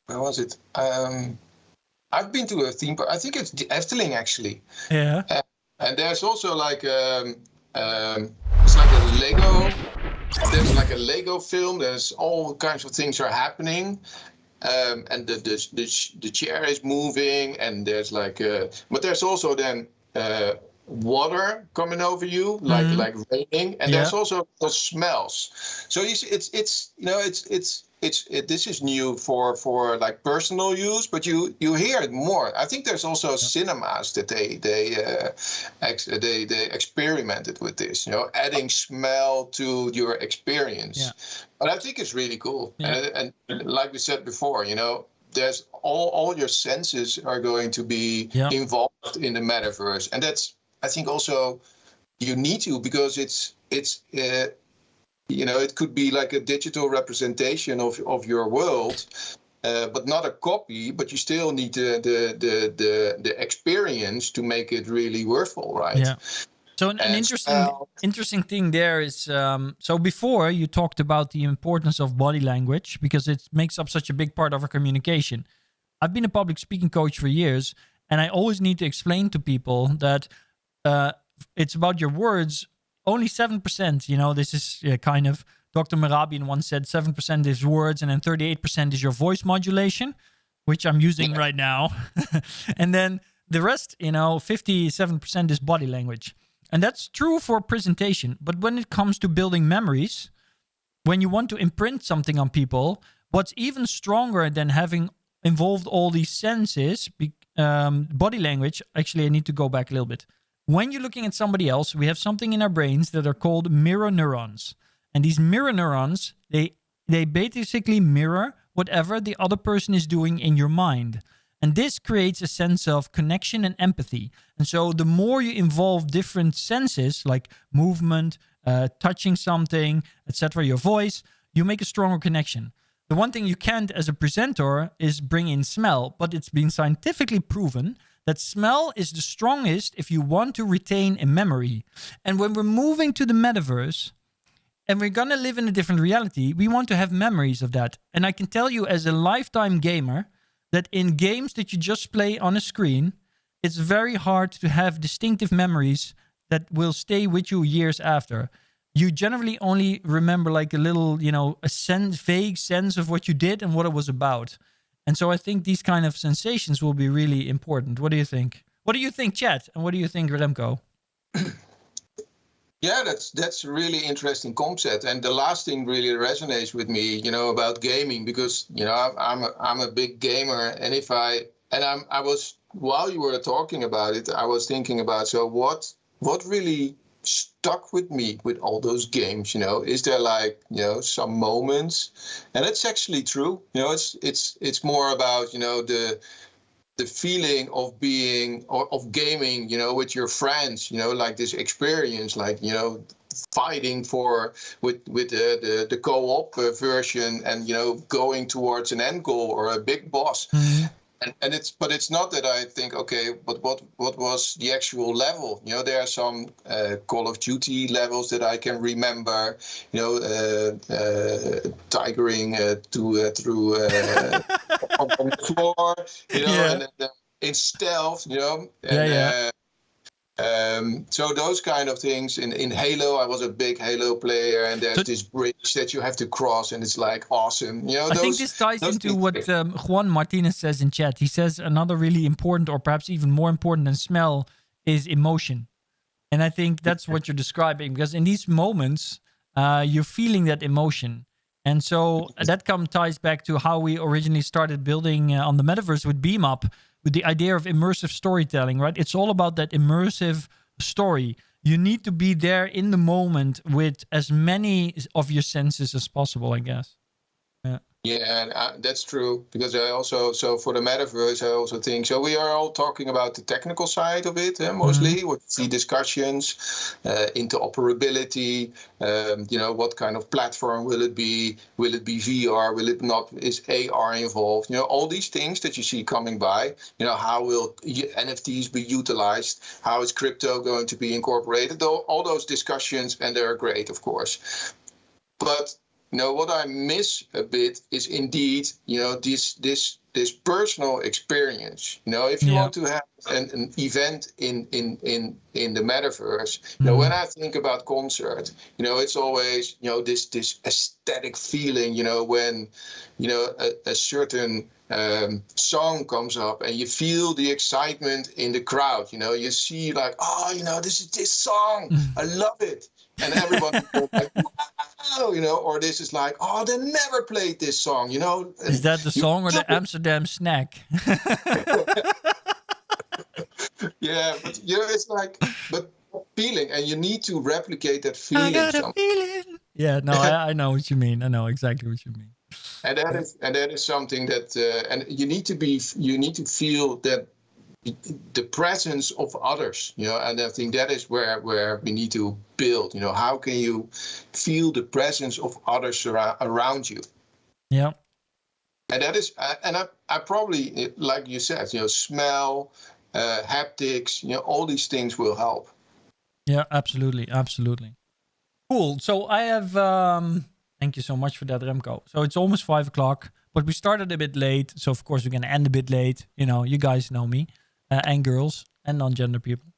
A: where was it? I've been to a theme park. I think it's the Efteling actually.
B: Yeah.
A: And there's also like it's like a Lego. There's like a Lego film. There's all kinds of things are happening, and the chair is moving, and there's like, but there's also then water coming over you, like raining, and there's also the smells. So you see, it's you know this is new for like personal use, but you hear it more. I think there's also cinemas that they experimented with this, adding smell to your experience. Yeah. But I think it's really cool. Yeah. And like we said before, there's all your senses are going to be involved in the metaverse, and that's, I think, also you need to, because it's it could be like a digital representation of your world, but not a copy. But you still need the experience to make it really worthwhile, right? Yeah.
B: So an interesting thing there is, so before you talked about the importance of body language because it makes up such a big part of our communication. I've been a public speaking coach for years, and I always need to explain to people that it's about your words. Only 7%, this is kind of, Dr. Merabian once said 7% is words and then 38% is your voice modulation, which I'm using right now. And then the rest, 57% is body language. And that's true for presentation. But when it comes to building memories, when you want to imprint something on people, what's even stronger than having involved all these senses, body language, actually, I need to go back a little bit. When you're looking at somebody else, we have something in our brains that are called mirror neurons. And these mirror neurons, they basically mirror whatever the other person is doing in your mind. And this creates a sense of connection and empathy. And so the more you involve different senses, like movement, touching something, etc., your voice, you make a stronger connection. The one thing you can't as a presenter is bring in smell, but it's been scientifically proven that smell is the strongest if you want to retain a memory. And when we're moving to the metaverse and we're going to live in a different reality, we want to have memories of that. And I can tell you as a lifetime gamer that in games that you just play on a screen, it's very hard to have distinctive memories that will stay with you years after. You generally only remember like a little, vague sense of what you did and what it was about. And so I think these kind of sensations will be really important. What do you think? What do you think, Chat? And what do you think, Remco?
A: Yeah, that's a really interesting concept. And the last thing really resonates with me, about gaming, because, I'm a big gamer. And I was, while you were talking about it, I was thinking about, so what really stuck with me with all those games, is there like, some moments, and it's actually true, it's more about, the feeling of being, or of gaming, with your friends, like this experience, like, fighting with the co-op version and, going towards an end goal or a big boss. Mm-hmm. And it's not that I think, okay, but what was the actual level? There are some Call of Duty levels that I can remember, tigering through on the floor, and in stealth, so those kind of things. In Halo, I was a big Halo player, and there's this bridge that you have to cross, and it's like awesome.
B: I think this ties into what Juan Martinez says in chat. He says another really important, or perhaps even more important than smell, is emotion. And I think that's what you're describing, because in these moments, you're feeling that emotion. And so that ties back to how we originally started building on the Metaverse with Beam Up, with the idea of immersive storytelling, right? It's all about that immersive story. You need to be there in the moment with as many of your senses as possible, I guess.
A: Yeah, and that's true, because I also, so for the Metaverse, I also think, so we are all talking about the technical side of it, mostly, with the discussions, interoperability, what kind of platform will it be? Will it be VR? Will it not? Is AR involved? All these things that you see coming by, how will NFTs be utilized? How is crypto going to be incorporated? All those discussions, and they're great, of course. But what I miss a bit is indeed, this personal experience. If you want to have an event in the Metaverse, when I think about concert, it's always, this aesthetic feeling, when, a certain song comes up and you feel the excitement in the crowd. You see like, this is this song, I love it. And everybody like, wow, or this is like, they never played this song,
B: Is that the song or the Amsterdam snack?
A: Yeah, but it's like, but feeling, and you need to replicate that feeling.
B: I got a feeling. Yeah, no, I know what you mean. I know exactly what you mean.
A: And that is something that, and you need to feel that the presence of others, and I think that is where we need to build. How can you feel the presence of others around you?
B: Yeah.
A: And that is, and I probably, like you said, smell, haptics, all these things will help.
B: Yeah, absolutely. Cool. So I have, thank you so much for that, Remco. So it's almost 5 o'clock, but we started a bit late. So of course we're going to end a bit late. You guys know me, and girls and non-gender people.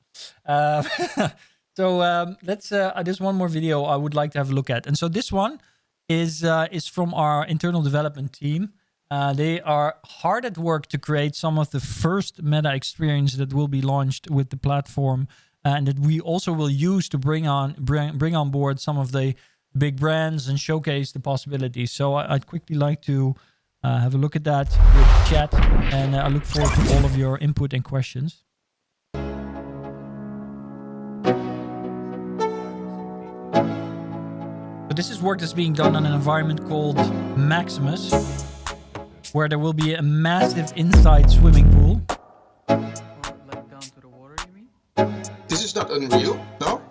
B: So let's, there's one more video I would like to have a look at. And so this one is from our internal development team. They are hard at work to create some of the first meta experience that will be launched with the platform, and that we also will use to bring on board some of the big brands and showcase the possibilities. So I'd quickly like to have a look at that with chat, and I look forward to all of your input and questions. So this is work that's being done on an environment called Maximus, where there will be a massive inside swimming pool.
D: Like down to the water, you mean?
A: This is not Unreal, no?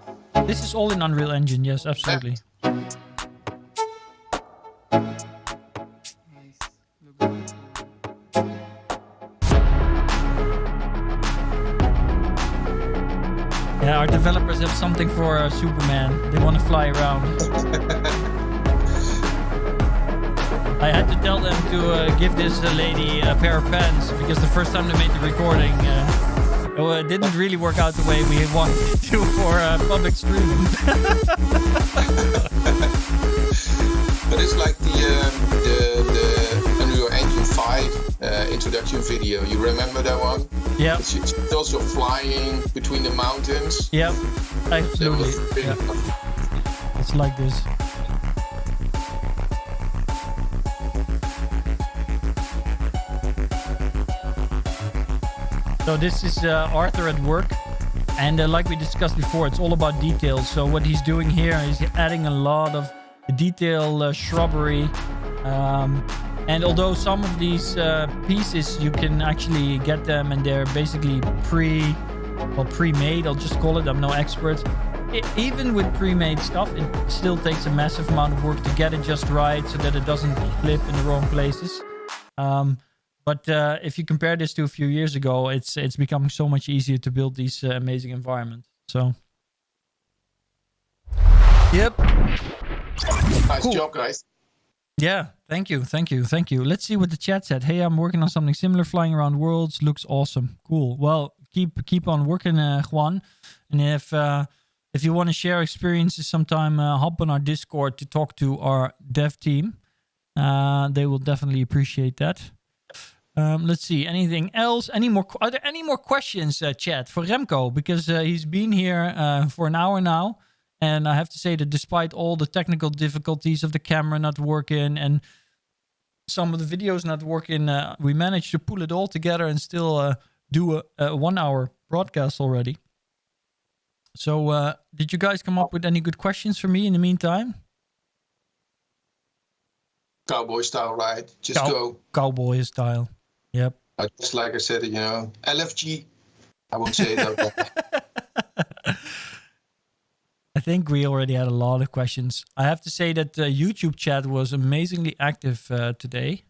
B: This is all in Unreal Engine, yes, absolutely.
D: Nice. Look good.
B: Yeah, our developers have something for Superman. They want to fly around. I had to tell them to give this lady a pair of pants, because the first time they made the recording, it didn't really work out the way we wanted it to for public streaming.
A: But it's like the Unreal Engine 5 introduction video. You remember that one?
B: Yeah.
A: It's also flying between the mountains.
B: Yep, absolutely. Yeah. It's like this. So this is Arthur at work, and like we discussed before, it's all about details. So what he's doing here is adding a lot of detail, shrubbery, and although some of these pieces you can actually get them and they're basically pre-made, I'll just call it, I'm no expert. Even with pre-made stuff, it still takes a massive amount of work to get it just right so that it doesn't flip in the wrong places. But if you compare this to a few years ago, it's becoming so much easier to build these amazing environments. So, yep.
A: Nice job, guys.
B: Yeah, thank you. Let's see what the chat said. Hey, I'm working on something similar, flying around worlds. Looks awesome. Cool. Well, keep on working, Juan. And if you want to share experiences sometime, hop on our Discord to talk to our dev team. They will definitely appreciate that. Let's see. Anything else? Are there any more questions, chat, for Remco? Because he's been here for an hour now. And I have to say that despite all the technical difficulties of the camera not working and some of the videos not working, we managed to pull it all together and still do a 1 hour broadcast already. So did you guys come up with any good questions for me in the meantime?
A: Cowboy style, right? Just go.
B: Cowboy style. Yep.
A: Just like I said, LFG. I won't say that.
B: I think we already had a lot of questions. I have to say that YouTube chat was amazingly active today.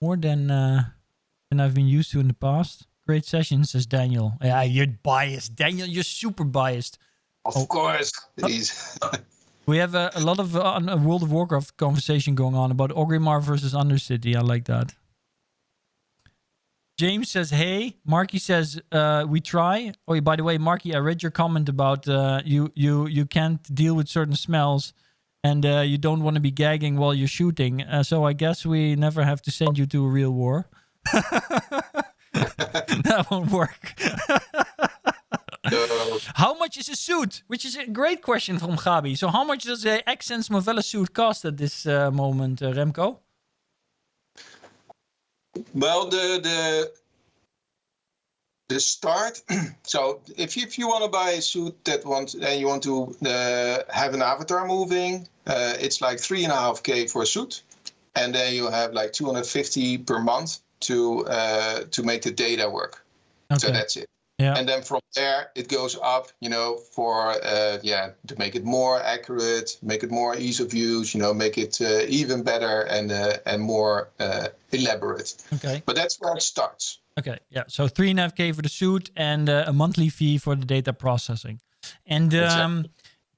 B: More than I've been used to in the past. Great session, says Daniel. Yeah, you're biased. Daniel, you're super biased.
A: Of course. Please.
B: We have a lot of World of Warcraft conversation going on about Orgrimmar versus Undercity. I like that. James says, hey. Marky says, we try. Oh, by the way, Marky, I read your comment about you can't deal with certain smells and you don't want to be gagging while you're shooting. So I guess we never have to send you to a real war. That won't work.
A: No.
B: How much is a suit? Which is a great question from Gabi. So how much does a Xsense Movella suit cost at this moment, Remco?
A: Well, the start. So if you want to buy a suit and you want to have an avatar moving, it's like 3.5K for a suit, and then you have like 250 per month to make the data work. Okay. So that's it. Yeah. And then from there it goes up, for to make it more accurate, make it more ease of use, make it even better and more elaborate. Okay. But that's where it starts.
B: Okay. Yeah. So 3.5K for the suit and a monthly fee for the data processing. And exactly.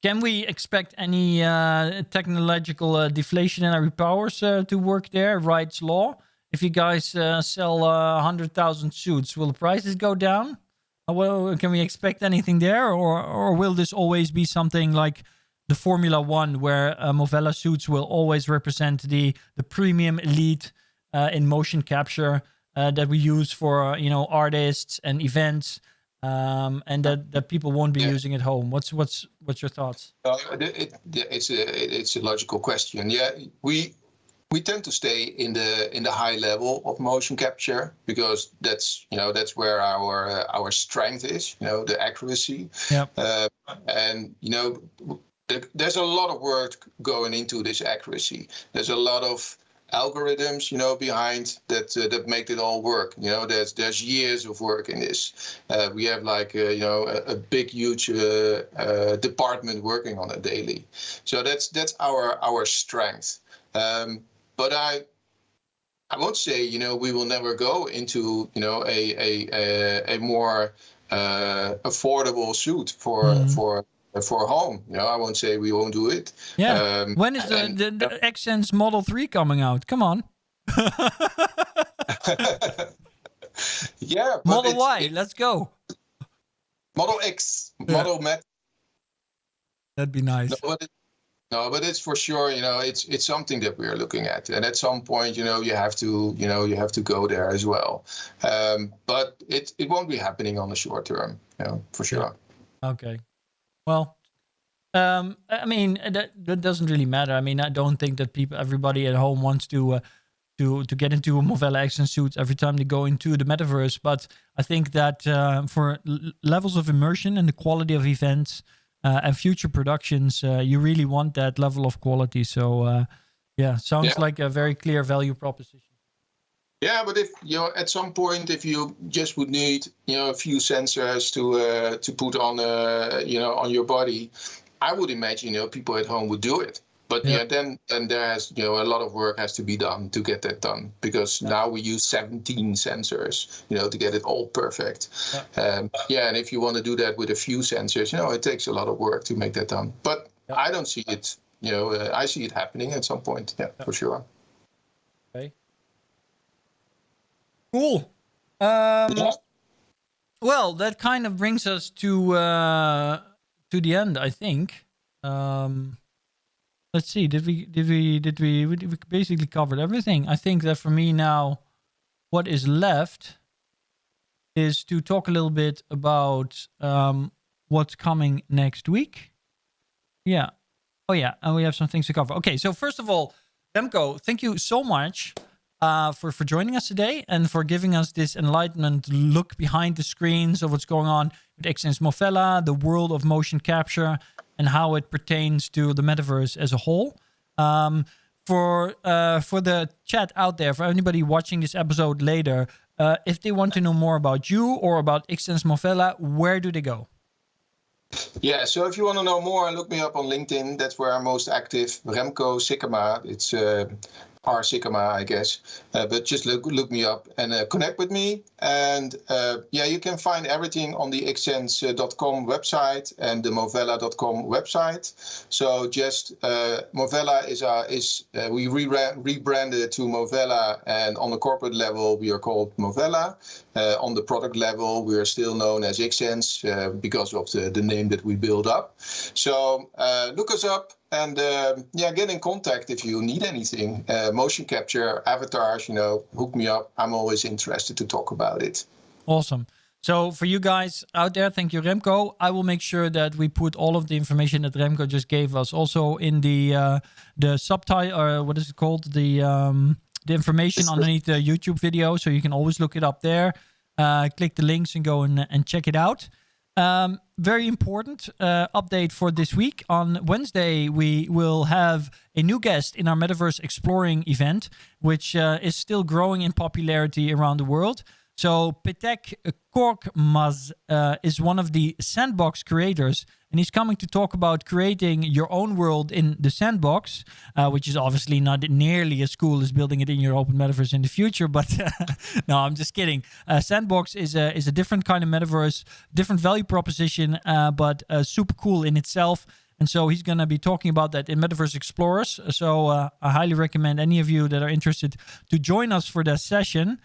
B: Can we expect any technological deflationary powers to work there? Wright's law. If you guys sell 100,000 suits, will the prices go down? Well, can we expect anything there, or will this always be something like the Formula One, where Movella suits will always represent the premium elite in motion capture that we use for artists and events, and that people won't be using at home? What's your thoughts?
A: It's a logical question. Yeah, we tend to stay in the high level of motion capture because that's where our strength is, the accuracy. Yep. And there's a lot of work going into this accuracy. There's a lot of algorithms, behind that make it all work. There's years of work in this. We have like a big, huge department working on it daily. So that's our strength. But I won't say, we will never go into, a more affordable suit for home. I won't say we won't do it.
B: Yeah. When is the Xsense Model 3 coming out? Come on.
A: Yeah.
B: Model Y, let's go.
A: Model X, Model Met.
B: That'd be nice.
A: No, but it's for sure, it's something that we're looking at, and at some point, you have to go there as well. But it won't be happening on the short term, for sure.
B: Okay. Well, I mean that doesn't really matter. I mean, I don't think that everybody at home wants to get into a Movella Xsense suit every time they go into the Metaverse. But I think that for levels of immersion and the quality of events. And future productions, you really want that level of quality. So, sounds like a very clear value proposition.
A: Yeah, but if at some point, if you just would need a few sensors to put on on your body, I would imagine people at home would do it. But then there's a lot of work has to be done to get that done, because now we use 17 sensors to get it all perfect. And if you want to do that with a few sensors, it takes a lot of work to make that done. But I don't see it. I see it happening at some point. Yeah, for sure.
B: Okay. Cool. Well, that kind of brings us to the end, I think. Let's see. Did we basically covered everything? I think that for me now, what is left is to talk a little bit about what's coming next week. Yeah. Oh, yeah. And we have some things to cover. Okay. So first of all, Remco, thank you so much for joining us today and for giving us this enlightenment look behind the screens of what's going on with Xsense Movella, the world of motion capture, and how it pertains to the metaverse as a whole. For the chat out there, for anybody watching this episode later, if they want to know more about you or about Xsense Movella, where do they go?
A: Yeah, so if you want to know more, look me up on LinkedIn. That's where I'm most active. Remco Sikkema. It's R Sikkema, I guess. But just look me up and connect with me. And you can find everything on the Xsense.com website and the Movella.com website. So just Movella is we rebranded to Movella, and on the corporate level we are called Movella. On the product level, we are still known as Xsense because of the name that we build up. So look us up and get in contact if you need anything. Motion capture, avatars, hook me up. I'm always interested to talk about it.
B: Awesome. So for you guys out there, thank you, Remco. I will make sure that we put all of the information that Remco just gave us also in the subtitle, or what is it called? The information underneath the YouTube video. So you can always look it up there. Click the links and go and check it out. Very important update for this week. On Wednesday, we will have a new guest in our Metaverse Exploring event, which is still growing in popularity around the world. So Petek Korkmaz is one of the sandbox creators, and he's coming to talk about creating your own world in the sandbox, which is obviously not nearly as cool as building it in your open metaverse in the future. But no, I'm just kidding. Sandbox is a different kind of metaverse, different value proposition, but super cool in itself. And so he's going to be talking about that in Metaverse Explorers. So I highly recommend any of you that are interested to join us for that session.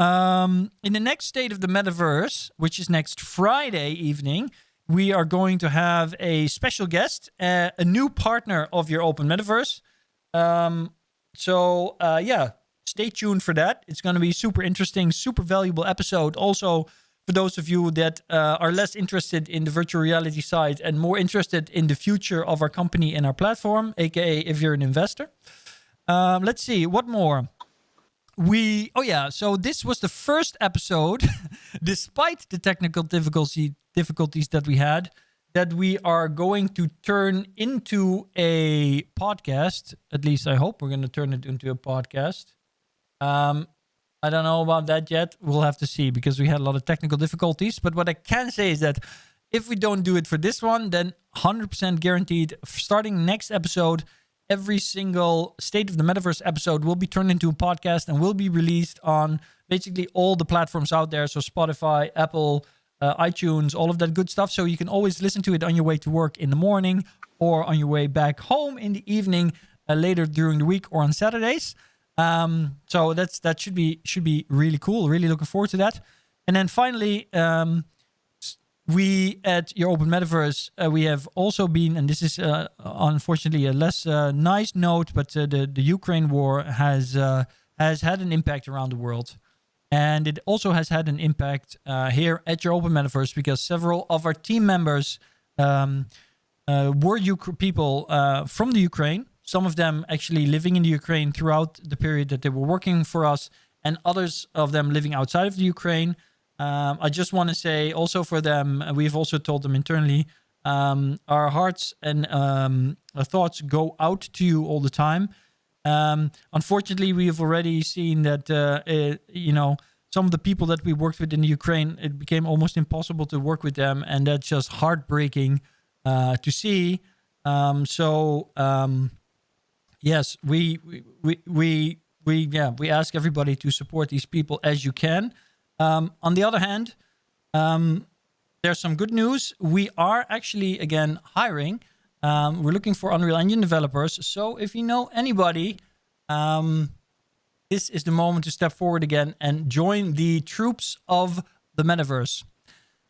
B: In the next State of the Metaverse, which is next Friday evening, we are going to have a special guest, a new partner of your open metaverse. Stay tuned for that. It's going to be super interesting, super valuable episode. Also, for those of you that are less interested in the virtual reality side and more interested in the future of our company and our platform, aka if you're an investor. Let's see, what more? So this was the first episode, despite the technical difficulties that we had, that we are going to turn into a podcast. At least I hope we're going to turn it into a podcast. I don't know about that yet. We'll have to see, because we had a lot of technical difficulties. But what I can say is that if we don't do it for this one, then 100% guaranteed, starting next episode, every single State of the Metaverse episode will be turned into a podcast and will be released on basically all the platforms out there. So Spotify, Apple, iTunes, all of that good stuff. So you can always listen to it on your way to work in the morning or on your way back home in the evening, later during the week or on Saturdays. So that should be really cool. Really looking forward to that. And then finally, we at Your Open Metaverse, we have also been, and this is unfortunately a less nice note, but the Ukraine war has had an impact around the world. And it also has had an impact here at Your Open Metaverse, because several of our team members were people from the Ukraine. Some of them actually living in the Ukraine throughout the period that they were working for us, and others of them living outside of the Ukraine. I just want to say also for them, we've also told them internally, our hearts and our thoughts go out to you all the time. Unfortunately, we have already seen that, some of the people that we worked with in the Ukraine, it became almost impossible to work with them. And that's just heartbreaking to see. Yes, we ask everybody to support these people as you can. On the other hand, there's some good news. We are actually, again, hiring. We're looking for Unreal Engine developers. So if you know anybody, this is the moment to step forward again and join the troops of the Metaverse.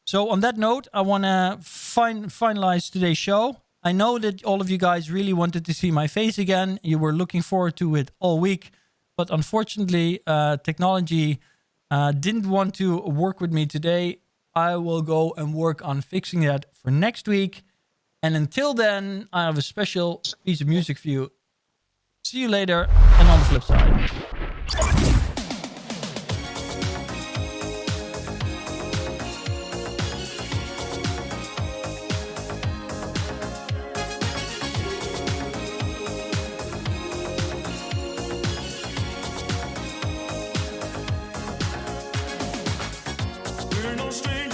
B: So on that note, I want to finalize today's show. I know that all of you guys really wanted to see my face again. You were looking forward to it all week. but unfortunately, technology didn't want to work with me today. I will go and work on fixing that for next week. And until then, I have a special piece of music for you. See you later, and on the flip side.
E: We're no strangers.